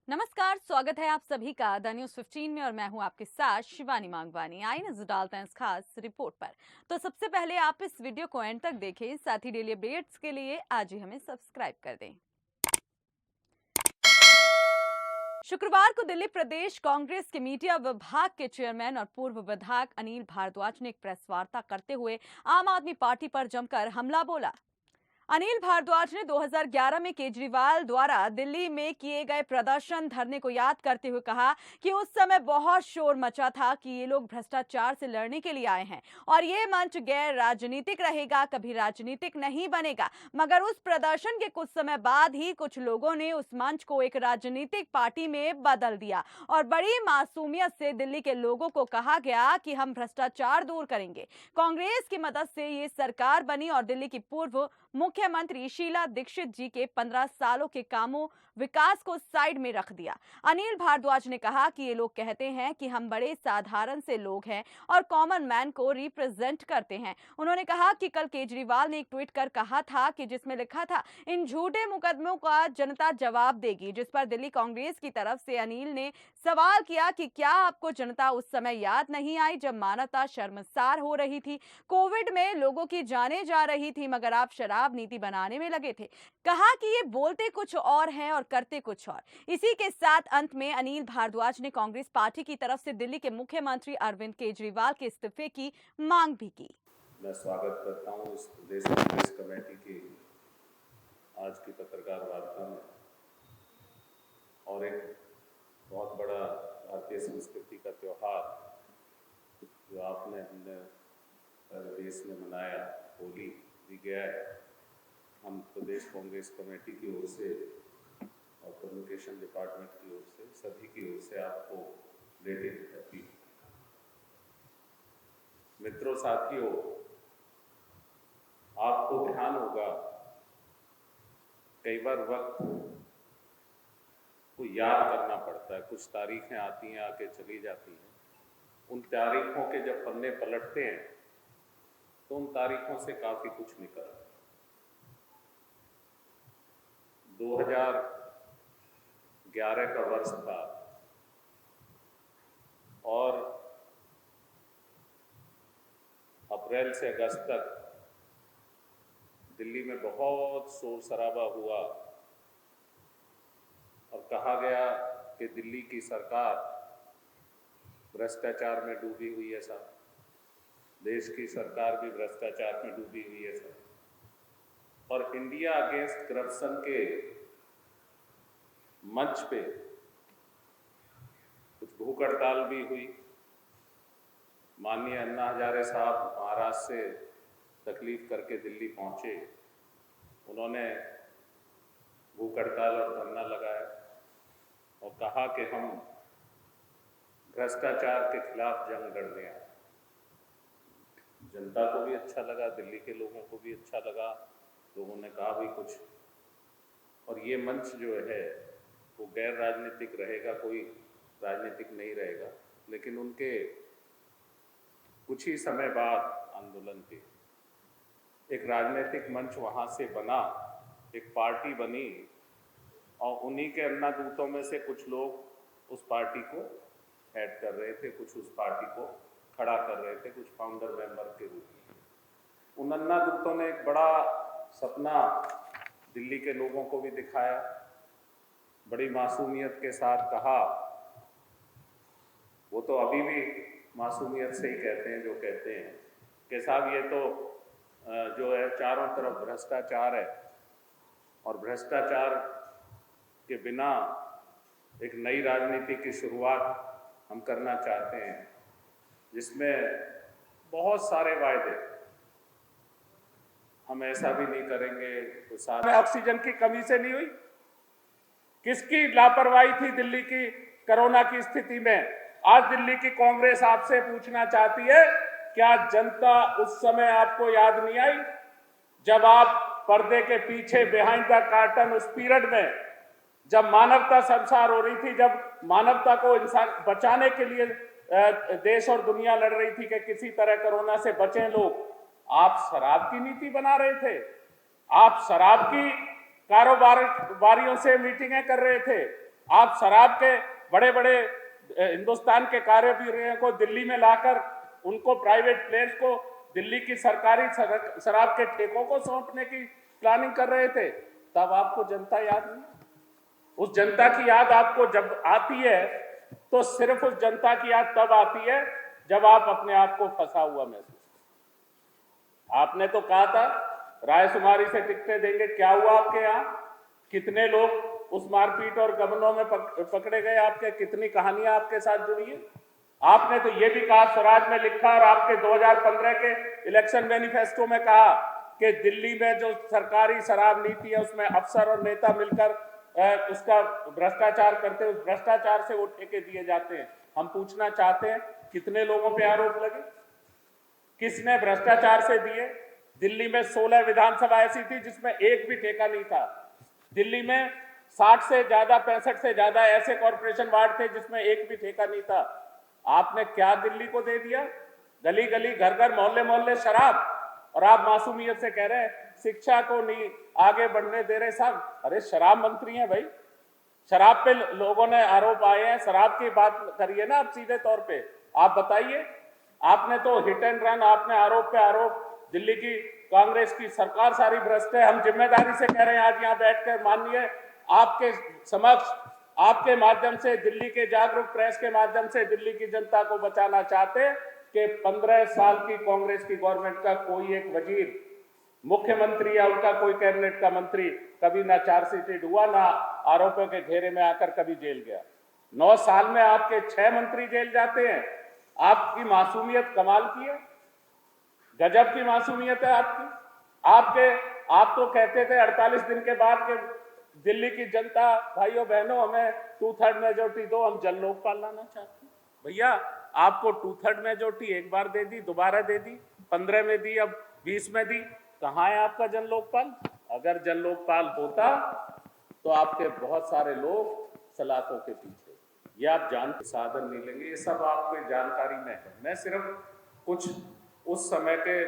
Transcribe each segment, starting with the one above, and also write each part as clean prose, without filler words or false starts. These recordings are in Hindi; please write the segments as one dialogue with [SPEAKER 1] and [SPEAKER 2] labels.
[SPEAKER 1] नमस्कार, स्वागत है आप सभी का द न्यूज 15 में और मैं हूं आपके साथ शिवानी मांगवानी। आइए नजर डालते हैं इस खास रिपोर्ट पर। तो सबसे पहले आप इस वीडियो को एंड तक देखें, साथ ही डेली अपडेट्स के लिए आज ही हमें सब्सक्राइब कर दें। शुक्रवार को दिल्ली प्रदेश कांग्रेस के मीडिया विभाग के चेयरमैन और पूर्व विधायक अनिल भारद्वाज ने एक प्रेस वार्ता करते हुए आम आदमी पार्टी पर जमकर हमला बोला। अनिल भारद्वाज ने 2011 में केजरीवाल द्वारा दिल्ली में किए गए प्रदर्शन धरने को याद करते हुए कहा कि उस समय बहुत शोर मचा था कि ये लोग भ्रष्टाचार से लड़ने के लिए आए हैं और ये मंच गैर राजनीतिक रहेगा, कभी राजनीतिक नहीं बनेगा। मगर उस प्रदर्शन के कुछ समय बाद ही कुछ लोगों ने उस मंच को एक राजनीतिक पार्टी में बदल दिया और बड़ी मासूमियत से दिल्ली के लोगों को कहा गया कि हम भ्रष्टाचार दूर करेंगे। कांग्रेस की मदद से ये सरकार बनी और दिल्ली की पूर्व मुख्यमंत्री शीला दीक्षित जी के 15 सालों के कामों विकास को साइड में रख दिया। अनिल भारद्वाज ने कहा कि ये लोग कहते हैं कि हम बड़े साधारण से लोग हैं और कॉमन मैन को रिप्रेजेंट करते हैं। उन्होंने कहा कि कल केजरीवाल ने एक ट्वीट कर कहा था कि जिसमें लिखा था, इन झूठे मुकदमों का जनता जवाब देगी, जिस पर दिल्ली कांग्रेस की तरफ से अनिल ने सवाल किया कि क्या आपको जनता उस समय याद नहीं आई जब मानवता शर्मसार हो रही थी, कोविड में लोगों की जानें जा रही थी, मगर आप शराब नीति बनाने में लगे थे। कहा कि ये बोलते कुछ और हैं और करते कुछ और। इसी के साथ अंत में अनिल भारद्वाज ने कांग्रेस पार्टी की तरफ से दिल्ली के मुख्यमंत्री अरविंद केजरीवाल के इस्तीफे की मांग भी की।
[SPEAKER 2] मैं स्वागत करता हूं इस प्रदेश कांग्रेस कमेटी की आज की पत्रकार वार्ता में और एक बहुत बड़ा भारतीय संस्कृति का त्यौहार जो हमने पूरे देश में मनाया, होली भी गया है। हम प्रदेश कांग्रेस कमेटी की ओर से और कम्युनिकेशन डिपार्टमेंट की ओर से, सभी की ओर से आपको रिलेटेड हैप्पी। मित्रों, साथियों, आपको ध्यान होगा कई बार वक्त को याद करना पड़ता है। कुछ तारीखें आती हैं, आके चली जाती हैं। उन तारीखों के जब पन्ने पलटते हैं तो उन तारीखों से काफी कुछ निकला। 2011 का वर्ष था और अप्रैल से अगस्त तक दिल्ली में बहुत शोर शराबा हुआ और कहा गया कि दिल्ली की सरकार भ्रष्टाचार में डूबी हुई है साहब, देश की सरकार भी भ्रष्टाचार में डूबी हुई है साहब। और इंडिया अगेंस्ट करप्शन के मंच पे कुछ भूख हड़ताल भी हुई। माननीय अन्ना हजारे साहब महाराष्ट्र से तकलीफ करके दिल्ली पहुंचे। उन्होंने भूख हड़ताल और धरना लगाया और कहा कि हम भ्रष्टाचार के खिलाफ जंग लड़ रहे हैं। जनता को भी अच्छा लगा, दिल्ली के लोगों को भी अच्छा लगा, लोगों ने कहा भी कुछ। और ये मंच जो है वो गैर राजनीतिक रहेगा, कोई राजनीतिक नहीं रहेगा। लेकिन उनके कुछ ही समय बाद आंदोलन के एक राजनीतिक मंच वहाँ से बना, एक पार्टी बनी और उन्हीं के अन्ना दूतों में से कुछ लोग उस पार्टी को हेड कर रहे थे, कुछ उस पार्टी को खड़ा कर रहे थे, कुछ फाउंडर मेंबर के रूप में। उन अन्ना दूतों ने एक बड़ा सपना दिल्ली के लोगों को भी दिखाया, बड़ी मासूमियत के साथ कहा। वो तो अभी भी मासूमियत से ही कहते हैं जो कहते हैं कि साहब ये तो जो है चारों तरफ भ्रष्टाचार है और भ्रष्टाचार के बिना एक नई राजनीति की शुरुआत हम करना चाहते हैं जिसमें बहुत सारे वायदे, हम ऐसा भी नहीं करेंगे तो साथ में ऑक्सीजन की कमी से नहीं हुई। किसकी लापरवाही थी दिल्ली की कोरोना की स्थिति में? आज दिल्ली की कांग्रेस आपसे पूछना चाहती है, क्या जनता उस समय आपको याद नहीं आई जब आप पर्दे के पीछे बिहाइंड द कर्टन उस पीरियड में जब मानवता शर्मसार हो रही थी, जब मानवता को इंसान बचाने के लिए देश और दुनिया लड़ रही थी कि किसी तरह कोरोना से बचें लोग, आप शराब की नीति बना रहे थे, आप शराब की कारोबारियों से मीटिंगें कर रहे थे, आप शराब के बड़े बड़े हिंदुस्तान के कार्यवीरों को दिल्ली में लाकर उनको प्राइवेट प्लेयर्स को दिल्ली की सरकारी शराब के ठेकों को सौंपने की प्लानिंग कर रहे थे। तब आपको जनता याद नहीं। उस जनता की याद आपको जब आती है तो सिर्फ उस जनता की याद तब आती है जब आप अपने आप को फंसा हुआ महसूस। आपने तो कहा था रायशुमारी से टिकटें देंगे, क्या हुआ आपके यहाँ? कितने लोग उस मारपीट और गबनों में पकड़े गए आपके? कितनी कहानियां आपके साथ जुड़ी है? आपने तो ये भी कहा, स्वराज में लिखा और आपके 2015 के इलेक्शन मैनिफेस्टो में कहा कि दिल्ली में जो सरकारी शराब नीति है उसमें अफसर और नेता मिलकर उसका भ्रष्टाचार करते हैं, उस भ्रष्टाचार से वो ठेके दिए जाते हैं। हम पूछना चाहते हैं कितने लोगों पे आरोप लगे, किसने भ्रष्टाचार से दिए? दिल्ली में 16 विधानसभा ऐसी थी जिसमें एक भी ठेका नहीं था। दिल्ली में 60 से ज्यादा 65 से ज्यादा ऐसे कॉर्पोरेशन वार्ड थे जिसमें एक भी ठेका नहीं था। आपने क्या दिल्ली को दे दिया? गली गली घर घर मोहल्ले मोहल्ले शराब। और आप मासूमियत से कह रहे हैं शिक्षा को नहीं आगे बढ़ने दे रहे साहब। अरे शराब मंत्री हैं भाई, शराब पे लोगों ने आरोप आए हैं, शराब की बात करिए ना आप सीधे तौर पे। आप बताइए, आपने तो हिट एंड रन, आपने आरोप पे आरोप। दिल्ली की कांग्रेस की सरकार सारी भ्रष्ट है। हम जिम्मेदारी से कह रहे हैं आज यहाँ बैठकर, माननीय आपके समक्ष, आपके माध्यम से, दिल्ली के जागरूक प्रेस के माध्यम से दिल्ली की जनता को बचाना चाहते कि 15 साल की कांग्रेस की गवर्नमेंट का कोई एक वजीर, मुख्यमंत्री या उनका कोई कैबिनेट का मंत्री कभी ना चार्जशीटेड हुआ, ना आरोपों के घेरे में आकर कभी जेल गया। 9 साल में आपके 6 मंत्री जेल जाते हैं। आपकी मासूमियत कमाल की है, गजब की मासूमियत है आपकी। आप तो कहते थे 48 दिन के बाद कि दिल्ली की जनता, भाइयों बहनों, हमें 2/3 मेजोरिटी दो, हम जन लोकपाल लाना चाहते हैं। भैया आपको 2/3 मेजोरिटी एक बार दे दी, दोबारा दे दी, 15 में दी, अब 20 में दी। कहाँ है आपका जन लोकपाल? अगर जन लोकपाल होता तो आपके बहुत सारे लोग सलाखों के पीछे, ये आप जानते साधन नहीं लेंगे। ये सब आपको जानकारी में है। मैं सिर्फ कुछ उस समय के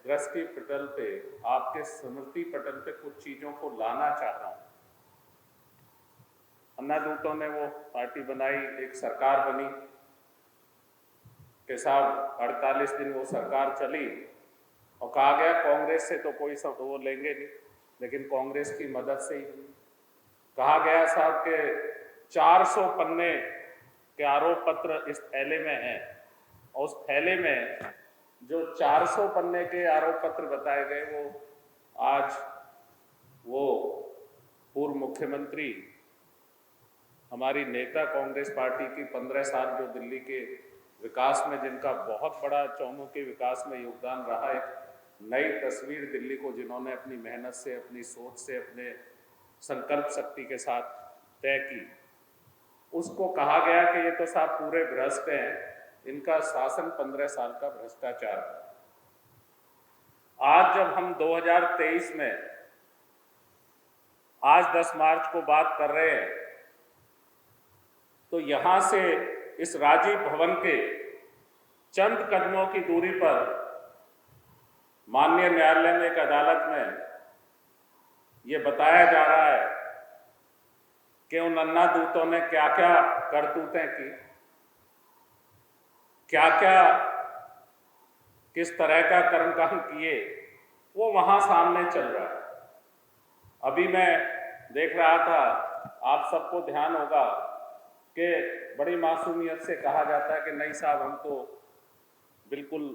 [SPEAKER 2] दृष्टि पटल पे, आपके स्मृति पटल पे कुछ चीजों को लाना चाह रहा हूं। अन्ना दूतों ने वो पार्टी बनाई, एक सरकार बनी कि साहब 48 दिन वो सरकार चली और कहा गया कांग्रेस से तो कोई सब वो लेंगे नहीं, लेकिन कांग्रेस की मदद से ही कहा गया साहब के 400 पन्ने के आरोप पत्र इस थैले में हैं और उस थैले में जो 400 पन्ने के आरोप पत्र बताए गए वो आज वो पूर्व मुख्यमंत्री, हमारी नेता कांग्रेस पार्टी की 15 साल जो दिल्ली के विकास में, जिनका बहुत बड़ा चौमुखी विकास में योगदान रहा, एक नई तस्वीर दिल्ली को जिन्होंने अपनी मेहनत से, अपनी सोच से, अपने संकल्प शक्ति के साथ तय की, उसको कहा गया कि ये तो साहब पूरे भ्रष्ट हैं, इनका शासन 15 साल का भ्रष्टाचार है। आज जब हम 2023 में आज 10 मार्च को बात कर रहे हैं तो यहां से इस राजीव भवन के चंद कदमों की दूरी पर माननीय न्यायालय में, एक अदालत में ये बताया जा रहा है कि उन अन्ना दूतों ने क्या क्या करतूतें की, क्या क्या किस तरह का कर्मकांड किए, वो वहां सामने चल रहा है। अभी मैं देख रहा था, आप सबको ध्यान होगा कि बड़ी मासूमियत से कहा जाता है कि नहीं साहब हम तो बिल्कुल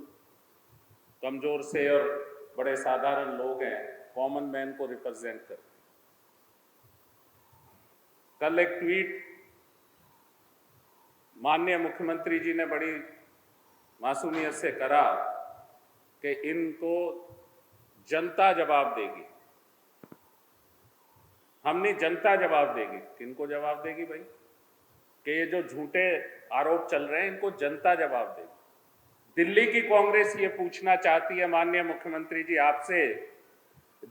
[SPEAKER 2] कमजोर से और बड़े साधारण लोग हैं, कॉमन मैन को रिप्रेजेंट करते। कल एक ट्वीट माननीय मुख्यमंत्री जी ने बड़ी मासूमियत से करा कि इनको जनता जवाब देगी। हम नहीं, जनता जवाब देगी। किनको जवाब देगी भाई? कि ये जो झूठे आरोप चल रहे हैं इनको जनता जवाब देगी। दिल्ली की कांग्रेस ये पूछना चाहती है माननीय मुख्यमंत्री जी आपसे,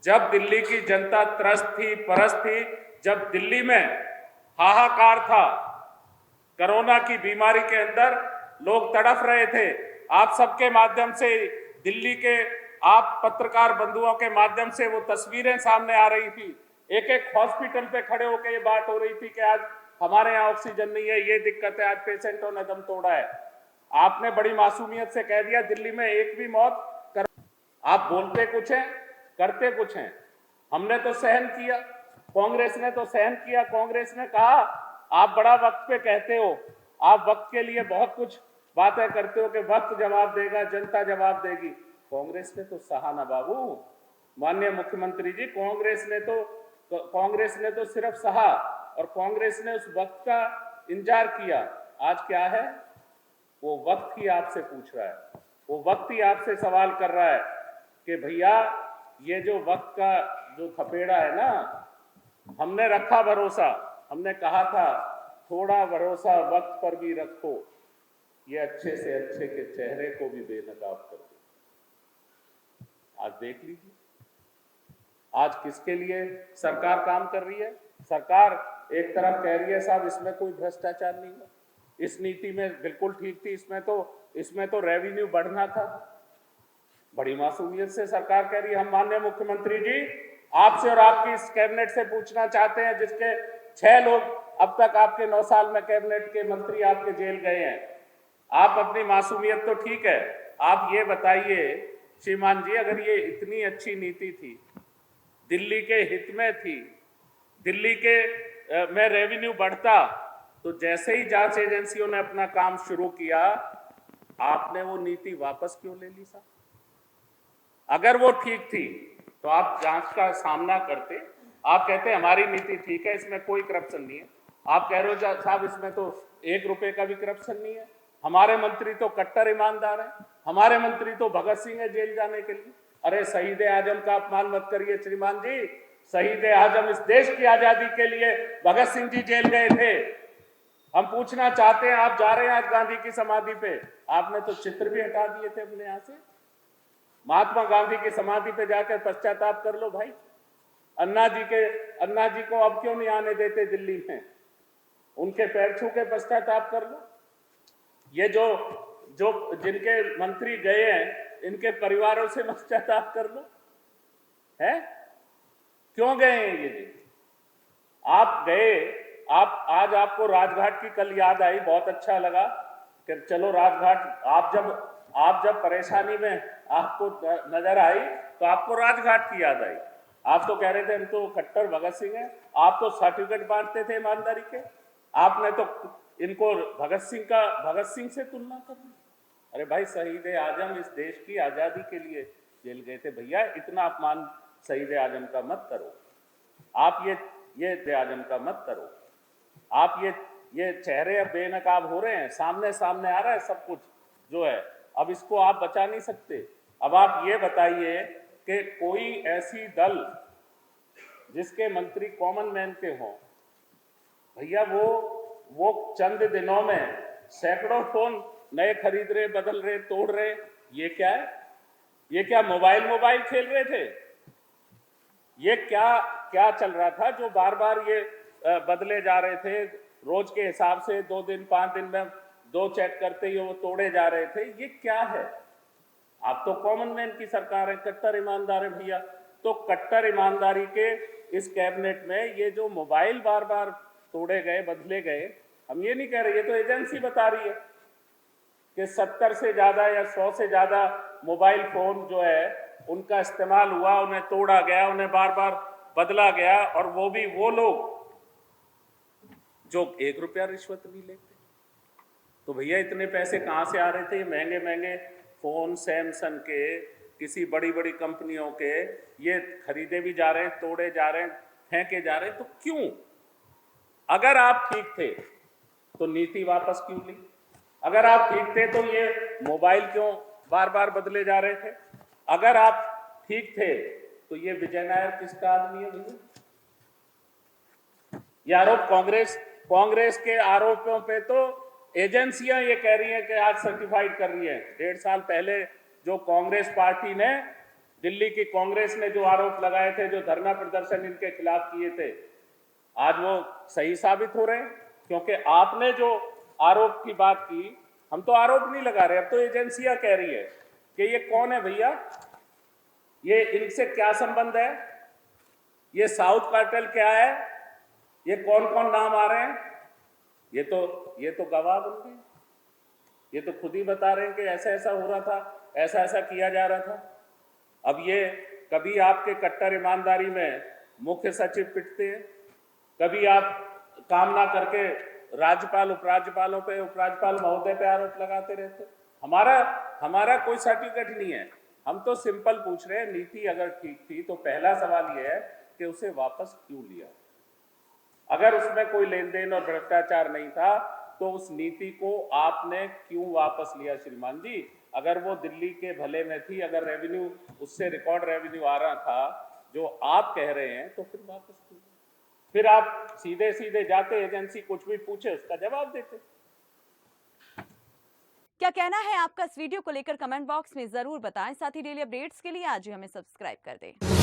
[SPEAKER 2] जब दिल्ली की जनता त्रस्त थी, परस्त थी, जब दिल्ली में हाहाकार था, कोरोना की बीमारी के अंदर लोग तड़फ रहे थे, आप सबके माध्यम से, दिल्ली के आप पत्रकार बंधुओं के माध्यम से वो तस्वीरें सामने आ रही थी। एक एक हॉस्पिटल पे खड़े होकर ये बात हो रही थी कि आज हमारे यहाँ ऑक्सीजन नहीं है, ये दिक्कत है, आज पेशेंटों ने दम तोड़ा है। आपने बड़ी मासूमियत से कह दिया दिल्ली में एक भी मौत कर। आप बोलते कुछ हैं, करते कुछ हैं। हमने तो सहन किया, कांग्रेस ने तो सहन किया। कांग्रेस ने कहा आप बड़ा वक्त पे कहते हो, आप वक्त के लिए बहुत कुछ बातें करते हो कि वक्त जवाब देगा, जनता जवाब देगी। कांग्रेस ने तो सहा ना बाबू। माननीय मुख्यमंत्री जी, कांग्रेस ने तो सिर्फ सहा और कांग्रेस ने उस वक्त का इंतजार किया। आज क्या है, वो वक्त ही आपसे पूछ रहा है, वो वक्त ही आपसे सवाल कर रहा है कि भैया ये जो वक्त का जो थपेड़ा है ना, हमने रखा भरोसा, हमने कहा था थोड़ा भरोसा वक्त पर भी रखो, ये अच्छे से अच्छे के चेहरे को भी बेनकाब कर दो। आज देख लीजिए, आज किसके लिए सरकार काम कर रही है। सरकार एक तरफ कह रही है साहब इसमें कोई भ्रष्टाचार नहीं है, इस नीति में बिल्कुल ठीक थी, इसमें तो रेवेन्यू बढ़ना था। बड़ी मासूमियत से सरकार कह रही है। हम माननीय मुख्यमंत्री जी आपसे और आपकी इस कैबिनेट से पूछना चाहते हैं, जिसके 6 लोग अब तक आपके 9 साल में कैबिनेट के मंत्री आपके जेल गए हैं। आप अपनी मासूमियत तो ठीक है, आप ये बताइए श्रीमान जी, अगर ये इतनी अच्छी नीति थी, दिल्ली के हित में थी, दिल्ली के में रेवेन्यू बढ़ता, तो जैसे ही जांच एजेंसियों ने अपना काम शुरू किया, आपने वो नीति वापस क्यों ले ली साहब? अगर वो ठीक थी तो आप जांच का सामना करते। आप कहते हैं हमारी नीति ठीक है, इसमें कोई करप्शन नहीं है। आप कह रहे हो साहब इसमें तो 1 रुपए का भी करप्शन नहीं है, हमारे मंत्री तो कट्टर ईमानदार है, हमारे मंत्री तो भगत सिंह है जेल जाने के लिए। अरे शहीद आजम का अपमान मत करिए श्रीमान जी, शहीद आजम इस देश की आजादी के लिए भगत सिंह जी जेल गए थे। हम पूछना चाहते हैं, आप जा रहे हैं आज गांधी की समाधि पे, आपने तो चित्र भी हटा दिए थे अपने यहाँ से। महात्मा गांधी की समाधि पे जाकर पश्चाताप कर लो भाई। अन्ना जी को अब क्यों नहीं आने देते दिल्ली में, उनके पैर छू के पश्चाताप कर लो। ये जो जिनके मंत्री गए हैं, इनके परिवारों से पश्चाताप कर लो। है क्यों गए हैं ये जी? आप गए, आज आपको राजघाट की कल याद आई, बहुत अच्छा लगा कि चलो राजघाट, आप जब परेशानी में आपको नजर आई तो आपको राजघाट की याद आई। आप तो कह रहे थे हम तो कट्टर भगत सिंह हैं, आप तो सर्टिफिकेट बांटते थे ईमानदारी के, आपने तो इनको भगत सिंह से तुलना कर दी। अरे भाई शहीद आजम इस देश की आजादी के लिए जेल गए थे भैया, इतना अपमान शहीद आजम का मत करो। आप ये आजम का मत करो। आप ये चेहरे अब बेनकाब हो रहे हैं, सामने आ रहा है सब कुछ जो है, अब इसको आप बचा नहीं सकते। अब आप ये बताइए कि कोई ऐसी दल जिसके मंत्री कॉमन मैन के हों, भैया वो चंद दिनों में सैकड़ों फोन नए खरीद रहे, बदल रहे, तोड़ रहे। ये क्या है? ये क्या मोबाइल खेल रहे थे? ये क्या चल रहा था जो बार बार ये बदले जा रहे थे, रोज के हिसाब से 2 दिन 5 दिन में 2 चेक करते ही वो तोड़े जा रहे थे? ये क्या है? आप तो कॉमन मैन की सरकार है, कट्टर ईमानदार है भैया। तो कट्टर ईमानदारी के इस कैबिनेट में ये जो मोबाइल बार बार तोड़े गए, बदले गए, हम ये नहीं कह रहे, ये तो एजेंसी बता रही है कि 70 से ज्यादा या 100 से ज्यादा मोबाइल फोन जो है उनका इस्तेमाल हुआ, उन्हें तोड़ा गया, उन्हें बार बार बदला गया, और वो भी वो लोग जो 1 रुपया रिश्वत नहीं लेते। तो भैया इतने पैसे कहाँ से आ रहे थे? महंगे महंगे फोन सैमसंग के, किसी बड़ी बड़ी कंपनियों के, ये खरीदे भी जा रहे हैं, तोड़े जा रहे हैं, फेंके जा रहे हैं। तो क्यों? अगर आप ठीक थे तो नीति वापस क्यों ली? अगर आप ठीक थे तो ये मोबाइल क्यों बार बार बदले जा रहे थे? अगर आप ठीक थे तो ये विजय नायर किसका आदमी है भैया? ये आरोप कांग्रेस के आरोपों पे तो एजेंसियां ये कह रही हैं कि आज सर्टिफाइड कर रही है। 1.5 साल पहले जो कांग्रेस पार्टी ने, दिल्ली की कांग्रेस ने जो आरोप लगाए थे, जो धरना प्रदर्शन इनके खिलाफ किए थे, आज वो सही साबित हो रहे हैं। क्योंकि आपने जो आरोप की बात की, हम तो आरोप नहीं लगा रहे, अब तो एजेंसियां कह रही है कि ये कौन है भैया, ये इनसे क्या संबंध है, ये साउथ कार्टेल क्या है, ये कौन कौन नाम आ रहे हैं, ये तो गवाह बन गए, ये तो खुद ही बता रहे हैं कि ऐसा ऐसा हो रहा था, ऐसा ऐसा किया जा रहा था। अब ये कभी आपके कट्टर ईमानदारी में मुख्य सचिव पिटते हैं, कभी आप काम ना करके राज्यपाल उपराज्यपालों पे, उपराज्यपाल महोदय पे आरोप लगाते रहते। हमारा कोई सर्टिफिकेट नहीं है, हम तो सिंपल पूछ रहे हैं, नीति अगर ठीक थी तो पहला सवाल यह है कि उसे वापस क्यों लिया। अगर उसमें कोई लेन देन और भ्रष्टाचार नहीं था तो उस नीति को आपने क्यों वापस लिया श्रीमान जी? अगर वो दिल्ली के भले में थी, अगर रेवेन्यू उससे रिकॉर्ड रेवेन्यू आ रहा था जो आप कह रहे हैं, तो फिर वापस क्यों? फिर आप सीधे सीधे जाते, एजेंसी कुछ भी पूछे उसका जवाब देते।
[SPEAKER 1] क्या कहना है आपका इस वीडियो को लेकर कमेंट बॉक्स में जरूर बताएं। साथ ही डेली अपडेट्स के लिए आज ही हमें सब्सक्राइब कर दें।